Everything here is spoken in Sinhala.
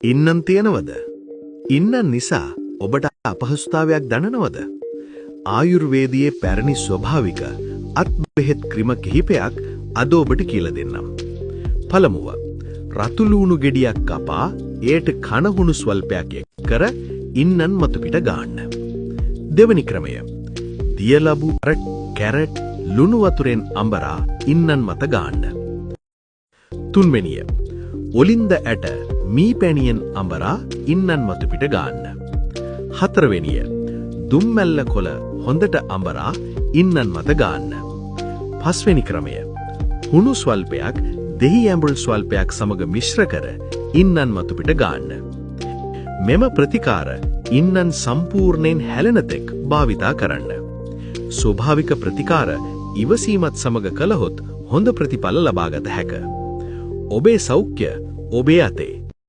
ඉන්නන් තියනවද? ඉන්නන් නිසා ඔබට අපහසුතාවයක් දැනෙනවද? ආයුර්වේදයේ පැරණි ස්වභාවික අත් බෙහෙත් ක්‍රම කිහිපයක් අද ඔබට කියලා දෙන්නම්. පළමුව, රතු ලුණු ගෙඩියක් කපා ඒට කනහුණු ස්වල්පයක් එක් කර ඉන්නන් මතු පිට ගන්න. දෙවැනි ක්‍රමය, දියලබු කැරට් ලුණු වතුරෙන් අඹරා ඉන්නන් මත ගන්න. තුන්වෙනිය, ඔලින්ද ඇට මී පැණියෙන් අඹරා ඉන්නන් මතු පිට ගන්න. හතරවෙනිය, දුම්මැල්ල කොළ හොඳට අඹරා ඉන්නන් මත ගන්න. පස්වෙනි ක්‍රමය, හුණු ස්වල්පයක් දෙහි ඇඹුල් ස්වල්පයක් සමග මිශ්‍ර කර ඉන්නන් මතු පිට ගන්න. මෙම ප්‍රතිකාර ඉන්නන් සම්පූර්ණයෙන් හැලෙන තෙක් භාවිතා කරන්න. ස්වභාවික ප්‍රතිකාර ඉවසීමත් සමග කළහොත් හොඳ ප්‍රතිඵල ලබාගත හැක. ඔබේ සෞඛ්‍ය ඔබේ අතේ.